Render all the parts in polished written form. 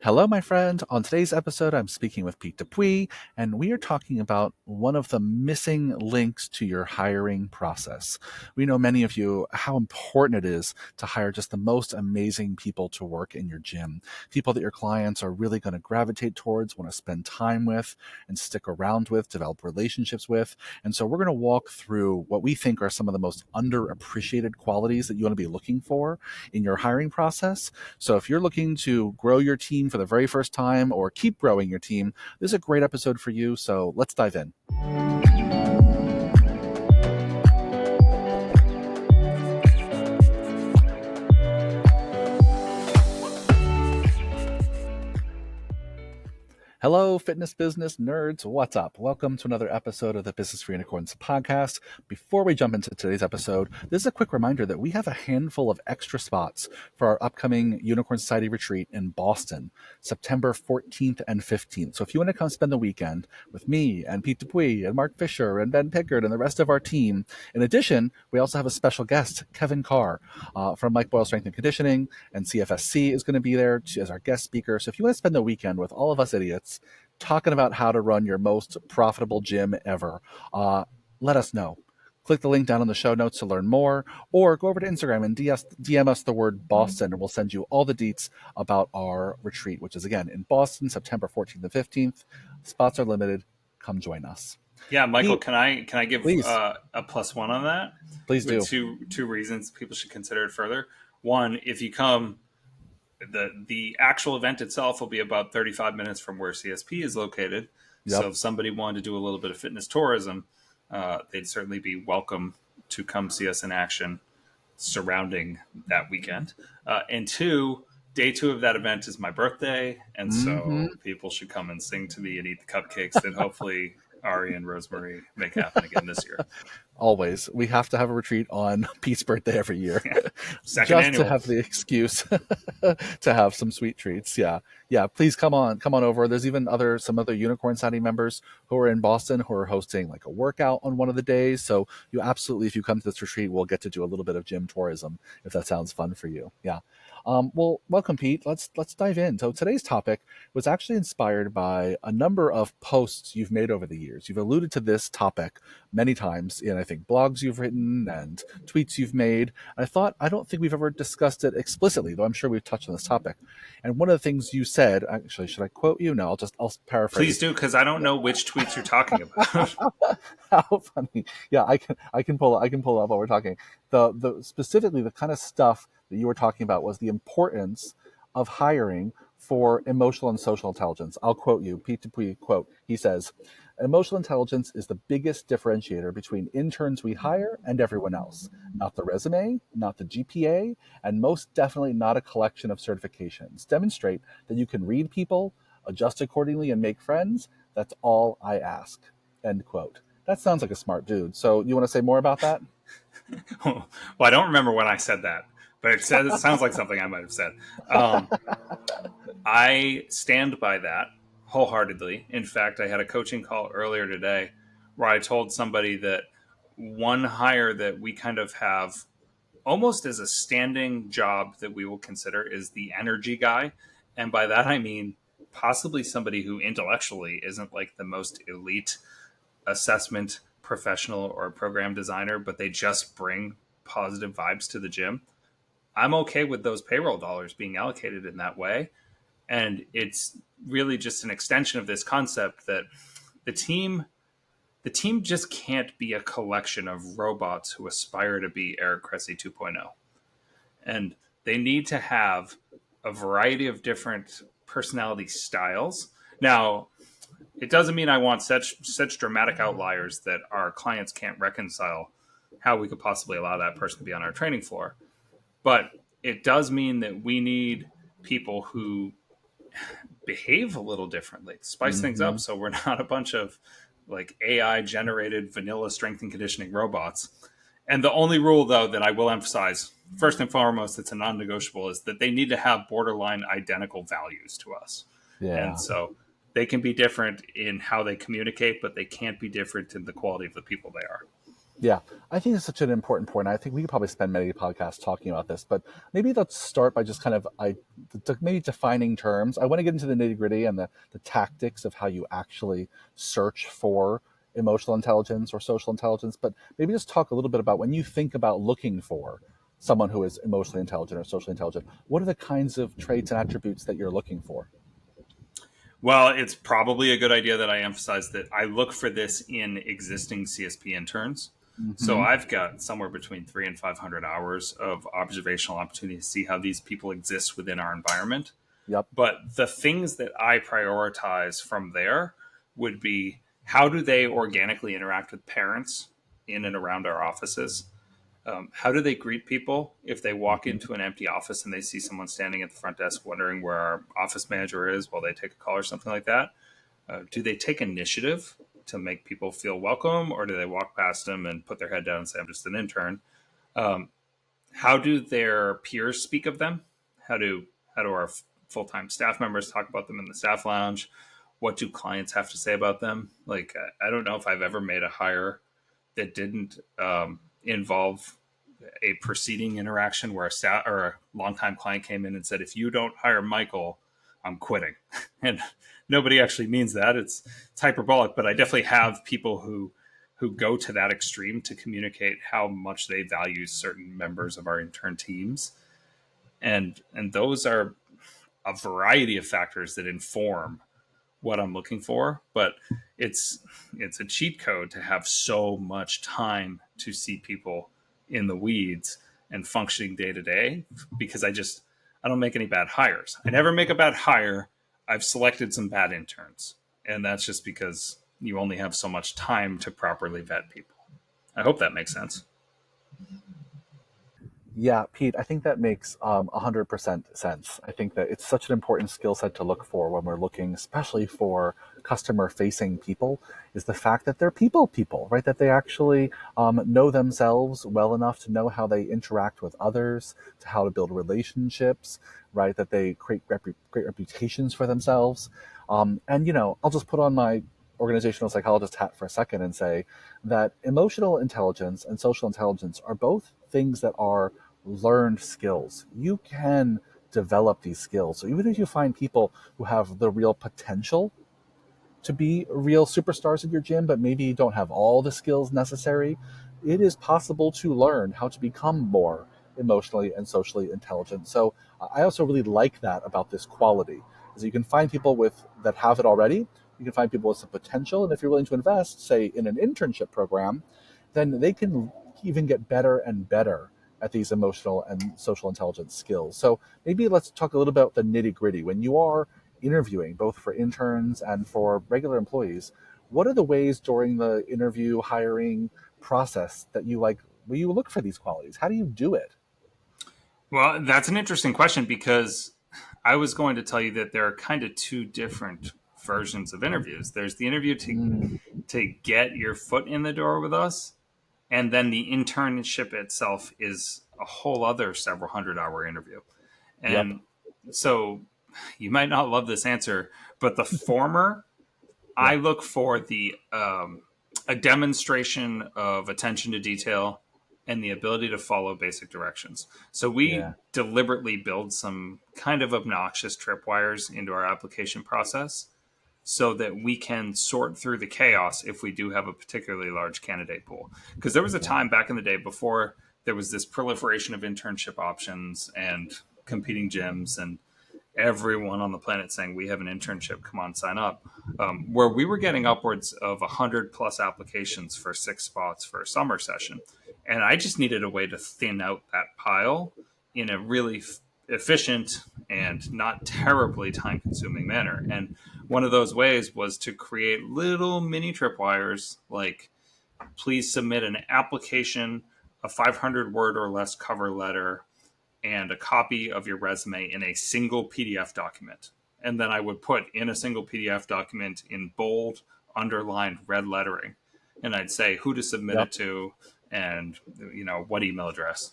Hello, my friend. On today's episode, I'm speaking with Pete Dupuis, and we are talking about one of the missing links to your hiring process. We know many of you how important it is to hire just the most amazing people to work in your gym, people that your clients are really going to gravitate towards, want to spend time with, and stick around with, develop relationships with. And so we're going to walk through what we think are some of the most underappreciated qualities that you want to be looking for in your hiring process. So if you're looking to grow your team for the very first time or keep growing your team, this is a great episode for you. So let's dive in. Hello, fitness business nerds. What's up? Welcome to another episode of the Business for Unicorns podcast. Before we jump into today's episode, this is a quick reminder that we have a handful of extra spots for our upcoming Unicorn Society retreat in Boston, September 14th and 15th. So if you want to come spend the weekend with me and Pete Dupuis and Mark Fisher and Ben Pickard and the rest of our team, in addition, we also have a special guest, Kevin Carr from Mike Boyle Strength and Conditioning, and CFSC is going to be there as our guest speaker. So if you want to spend the weekend with all of us idiots, talking about how to run your most profitable gym ever, let us know. Click the link down in the show notes to learn more, or go over to Instagram and DM us the word Boston, and we'll send you all the deets about our retreat, which is, again, in Boston, September 14th and 15th. Spots are limited. Come join us. Yeah, Michael, can I give a +1 on that? Please do. Two reasons people should consider it further. One, if you come, the actual event itself will be about 35 minutes from where CSP is located. Yep. So if somebody wanted to do a little bit of fitness tourism, they'd certainly be welcome to come see us in action surrounding that weekend. And two, day 2 of that event is my birthday. And so people should come and sing to me and eat the cupcakes that hopefully Ari and Rosemary make happen again this year. Always. We have to have a retreat on Pete's birthday every year. Yeah. Second just annual. To have the excuse to have some sweet treats. Yeah. Please come on over. There's even some other Unicorn Society members who are in Boston who are hosting like a workout on one of the days. So you absolutely, if you come to this retreat, we'll get to do a little bit of gym tourism if that sounds fun for you. Yeah. Well, welcome, Pete. Let's dive in. So today's topic was actually inspired by a number of posts you've made over the years. You've alluded to this topic many times in, I think, blogs you've written and tweets you've made. I don't think we've ever discussed it explicitly, though I'm sure we've touched on this topic. And one of the things you said, actually, should I quote you? No, I'll paraphrase. Please do, because I don't know which tweets you're talking about. How funny! Yeah, I can pull up while we're talking. The specifically the kind of stuff that you were talking about was the importance of hiring for emotional and social intelligence. I'll quote you, Pete Dupuis quote. He says, "Emotional intelligence is the biggest differentiator between interns we hire and everyone else. Not the resume, not the GPA, and most definitely not a collection of certifications. Demonstrate that you can read people, adjust accordingly, and make friends. That's all I ask." End quote. That sounds like a smart dude. So you want to say more about that? Well, I don't remember when I said that, but it sounds like something I might have said. I stand by that wholeheartedly. In fact, I had a coaching call earlier today where I told somebody that one hire that we kind of have almost as a standing job that we will consider is the energy guy. And by that, I mean possibly somebody who intellectually isn't like the most elite assessment professional or program designer, but they just bring positive vibes to the gym. I'm okay with those payroll dollars being allocated in that way. And it's really just an extension of this concept that the team just can't be a collection of robots who aspire to be Eric Cressey 2.0. And they need to have a variety of different personality styles. Now, it doesn't mean I want such dramatic outliers that our clients can't reconcile how we could possibly allow that person to be on our training floor. But it does mean that we need people who behave a little differently, spice things up, so we're not a bunch of like AI generated vanilla strength and conditioning robots. And the only rule, though, that I will emphasize, first and foremost, it's a non-negotiable, is that they need to have borderline identical values to us. Yeah. And so they can be different in how they communicate, but they can't be different in the quality of the people they are. Yeah, I think it's such an important point. I think we could probably spend many podcasts talking about this, but maybe let's start by just kind of maybe defining terms. I want to get into the nitty gritty and the tactics of how you actually search for emotional intelligence or social intelligence, but maybe just talk a little bit about when you think about looking for someone who is emotionally intelligent or socially intelligent, what are the kinds of traits and attributes that you're looking for? Well, it's probably a good idea that I emphasize that I look for this in existing CSP interns. So Hmm. I've got somewhere between 300 and 500 hours of observational opportunity to see how these people exist within our environment. Yep. But the things that I prioritize from there would be how do they organically interact with parents in and around our offices? How do they greet people if they walk Hmm. into an empty office and they see someone standing at the front desk wondering where our office manager is while they take a call or something like that? Do they take initiative to make people feel welcome, or do they walk past them and put their head down and say, "I'm just an intern"? Um, how do their peers speak of them? How do our full time staff members talk about them in the staff lounge? What do clients have to say about them? Like, I don't know if I've ever made a hire that didn't involve a preceding interaction where a staff or a longtime client came in and said, "If you don't hire Michael, I'm quitting." And nobody actually means that. It's hyperbolic, but I definitely have people who go to that extreme to communicate how much they value certain members of our intern teams, and those are a variety of factors that inform what I'm looking for. But it's it's a cheat code to have so much time to see people in the weeds and functioning day to day, because I don't make any bad hires. I never make a bad hire. I've selected some bad interns, and that's just because you only have so much time to properly vet people. I hope that makes sense. Yeah, Pete, I think that makes 100% sense. I think that it's such an important skill set to look for when we're looking, especially for customer facing people, is the fact that they're people, right? That they actually know themselves well enough to know how they interact with others, to how to build relationships, right? That they create great reputations for themselves. And, I'll just put on my organizational psychologist hat for a second and say that emotional intelligence and social intelligence are both things that are learned skills. You can develop these skills. So even if you find people who have the real potential to be real superstars in your gym, but maybe you don't have all the skills necessary, it is possible to learn how to become more emotionally and socially intelligent. So I also really like that about this quality, is you can find people with that have it already. You can find people with some potential, and if you're willing to invest, say in an internship program, then they can even get better and better at these emotional and social intelligence skills. So maybe let's talk a little about the nitty gritty. When you are interviewing, both for interns and for regular employees, what are the ways during the interview hiring process that you like, where you look for these qualities? How do you do it? Well, that's an interesting question, because I was going to tell you that there are kind of two different versions of interviews. There's the interview Mm, to get your foot in the door with us, and then the internship itself is a whole other several hundred-hour interview. yep. And so you might not love this answer, but the former, I Yeah. look for the a demonstration of attention to detail and the ability to follow basic directions. So we Yeah. deliberately build some kind of obnoxious tripwires into our application process so that we can sort through the chaos if we do have a particularly large candidate pool. Because there was a Yeah. time back in the day before there was this proliferation of internship options and competing gyms and everyone on the planet saying we have an internship, come on, sign up, where we were getting upwards of 100 plus applications for 6 spots for a summer session. And I just needed a way to thin out that pile in a really efficient and not terribly time consuming manner. And one of those ways was to create little mini tripwires like, please submit an application, a 500 word or less cover letter, and a copy of your resume in a single PDF document. And then I would put in a single PDF document in bold, underlined red lettering. And I'd say who to submit Yep. it to and what email address.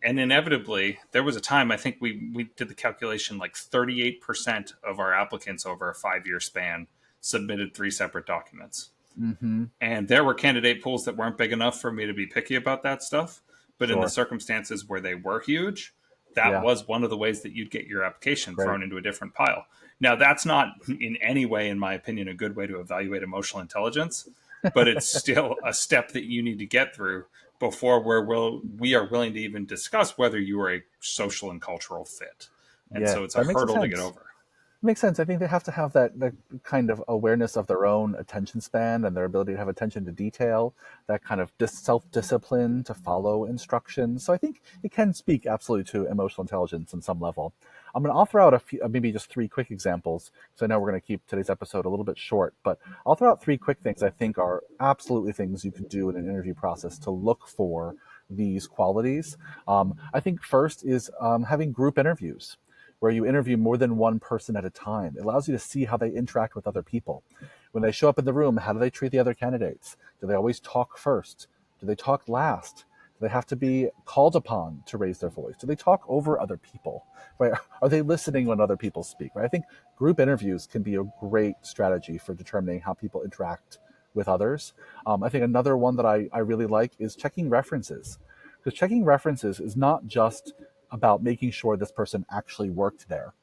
And inevitably, there was a time, I think we did the calculation, like 38% of our applicants over a 5-year span submitted 3 separate documents. Mm-hmm. And there were candidate pools that weren't big enough for me to be picky about that stuff. But in the Sure. circumstances where they were huge, that Yeah. was one of the ways that you'd get your application Great. thrown into a different pile. Now, that's not in any way, in my opinion, a good way to evaluate emotional intelligence, but it's still a step that you need to get through before we are willing to even discuss whether you are a social and cultural fit. And Yeah, so it's a that makes hurdle to get sense. over. Makes sense. I think they have to have that kind of awareness of their own attention span and their ability to have attention to detail, that kind of self discipline to follow instructions. So I think it can speak absolutely to emotional intelligence in some level. I'm going to throw out a few, maybe just three quick examples, because I know we're going to keep today's episode a little bit short, but I'll throw out three quick things I think are absolutely things you could do in an interview process to look for these qualities. I think first is having group interviews where you interview more than one person at a time. It allows you to see how they interact with other people. When they show up in the room, how do they treat the other candidates? Do they always talk first? Do they talk last? Do they have to be called upon to raise their voice? Do they talk over other people? Right? Are they listening when other people speak? Right? I think group interviews can be a great strategy for determining how people interact with others. I think another one that I really like is checking references. Because checking references is not just about making sure this person actually worked there,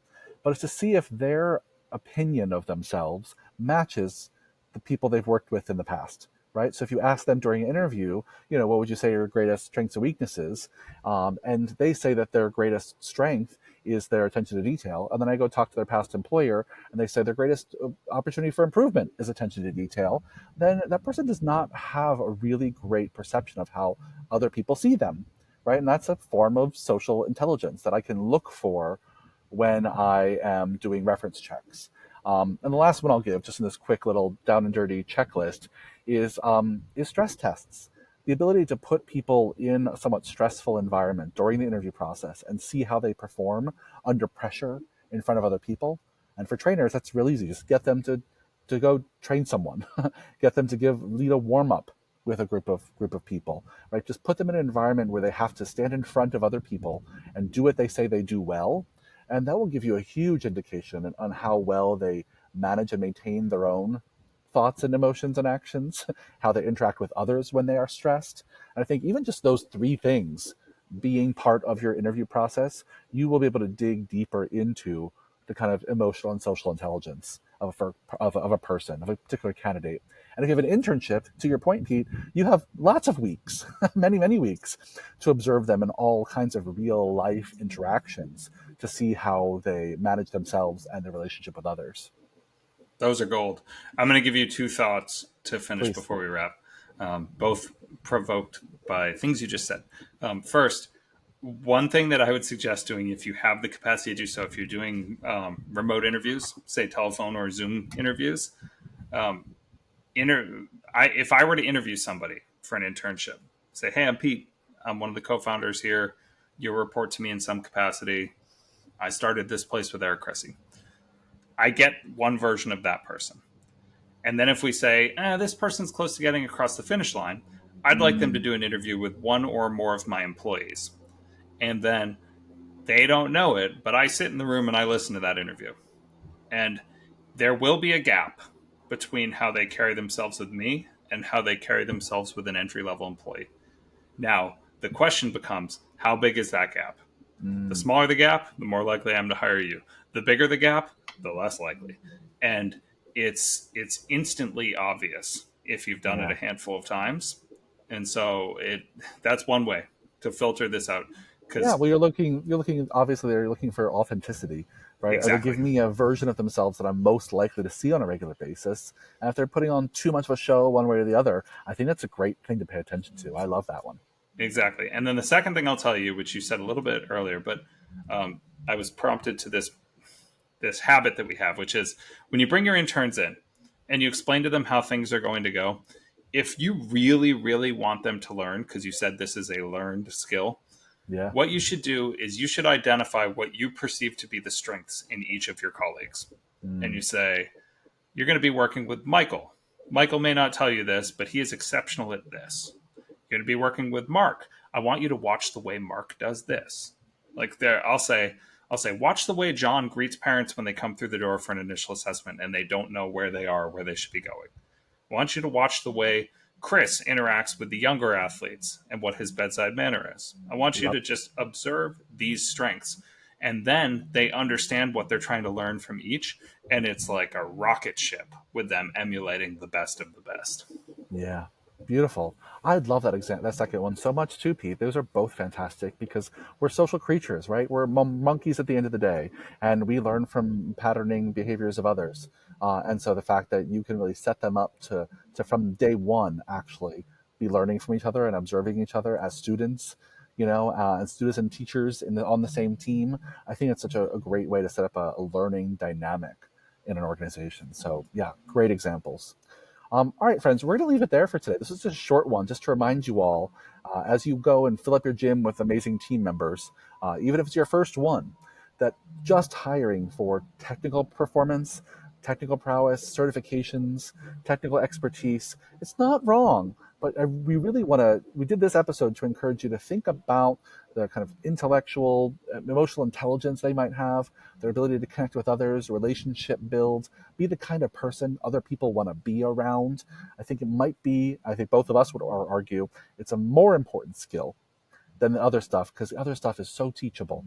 but it's to see if their opinion of themselves matches the people they've worked with in the past, right? So if you ask them during an interview, what would you say are your greatest strengths and weaknesses? And they say that their greatest strength is their attention to detail. And then I go talk to their past employer and they say their greatest opportunity for improvement is attention to detail. Then that person does not have a really great perception of how other people see them, right? And that's a form of social intelligence that I can look for when I am doing reference checks. And the last one I'll give, just in this quick little down and dirty checklist, is stress tests. The ability to put people in a somewhat stressful environment during the interview process and see how they perform under pressure in front of other people. And for trainers, that's real easy. Just get them to go train someone, get them to lead a warm up with a group of people, right? Just put them in an environment where they have to stand in front of other people and do what they say they do well, and that will give you a huge indication on how well they manage and maintain their own thoughts and emotions and actions, how they interact with others when they are stressed. And I think even just those three things being part of your interview process, you will be able to dig deeper into the kind of emotional and social intelligence of a person, of a particular candidate. And if you have an internship, to your point, Pete, you have lots of weeks, many, many weeks, to observe them in all kinds of real life interactions to see how they manage themselves and their relationship with others. Those are gold. I'm going to give you two thoughts to finish Please. before we wrap, both provoked by things you just said. First, one thing that I would suggest doing if you have the capacity to do so, if you're doing remote interviews, say telephone or Zoom interviews, um, if I were to interview somebody for an internship, say, hey, I'm Pete. I'm one of the co-founders here. You'll report to me in some capacity. I started this place with Eric Cressy. I get one version of that person. And then if we say, this person's close to getting across the finish line, I'd like them to Mm, do an interview with one or more of my employees. And then they don't know it, but I sit in the room and I listen to that interview. And there will be a gap between how they carry themselves with me and how they carry themselves with an entry level employee. Now, the question becomes, how big is that gap? The mm, smaller the gap, the more likely I am to hire you. The bigger the gap, the less likely. And it's instantly obvious if you've done it yeah. a handful of times. And so that's one way to filter this out. Yeah, Because well, you're looking, obviously, they're looking for authenticity, right? Are they exactly, giving me a version of themselves that I'm most likely to see on a regular basis? And if they're putting on too much of a show one way or the other, I think that's a great thing to pay attention to. I love that one. exactly. And then the second thing I'll tell you, which you said a little bit earlier, but I was prompted to this habit that we have, which is when you bring your interns in and you explain to them how things are going to go, if you really, really want them to learn, because you said this is a learned skill, Yeah. what you should do is you should identify what you perceive to be the strengths in each of your colleagues. And Mm, you say, you're going to be working with Michael. Michael may not tell you this, but he is exceptional at this. You're going to be working with Mark. I want you to watch the way Mark does this. Like there, I'll say, watch the way John greets parents when they come through the door for an initial assessment and they don't know where they are, where they should be going. I want you to watch the way Chris interacts with the younger athletes and what his bedside manner is. I want you Yep. to just observe these strengths. And then they understand what they're trying to learn from each. And it's like a rocket ship with them emulating the best of the best. Yeah, beautiful. I love that second one so much too, Pete. Those are both fantastic because we're social creatures, right? We're monkeys at the end of the day, and we learn from patterning behaviors of others. And so the fact that you can really set them up to from day one actually be learning from each other and observing each other as students, and students and teachers on the same team. I think it's such a great way to set up a learning dynamic in an organization. So yeah, great examples. All right, friends, we're going to leave it there for today. This is just a short one, just to remind you all, as you go and fill up your gym with amazing team members, even if it's your first one, that just hiring for technical performance, technical prowess, certifications, technical expertise, it's not wrong. But we really want to, we did this episode to encourage you to think about the kind of intellectual, emotional intelligence they might have, their ability to connect with others, relationship build, be the kind of person other people want to be around. I think both of us would argue it's a more important skill than the other stuff because the other stuff is so teachable.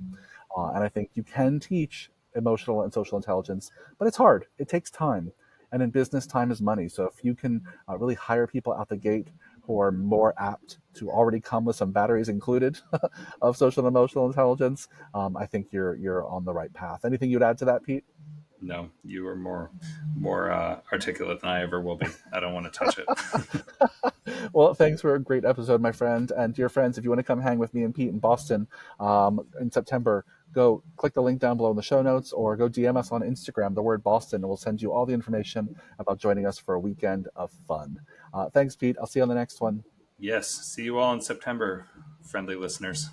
And I think you can teach emotional and social intelligence, but it's hard. It takes time. And in business, time is money. So if you can really hire people out the gate who are more apt to already come with some batteries included of social and emotional intelligence, I think you're on the right path. Anything you'd add to that, Pete? No, you are more articulate than I ever will be. I don't want to touch it. Well, thanks for a great episode, my friend. And dear friends, if you want to come hang with me and Pete in Boston in September, go click the link down below in the show notes or go DM us on Instagram, the word Boston, and we'll send you all the information about joining us for a weekend of fun. Thanks, Pete. I'll see you on the next one. Yes. See you all in September, friendly listeners.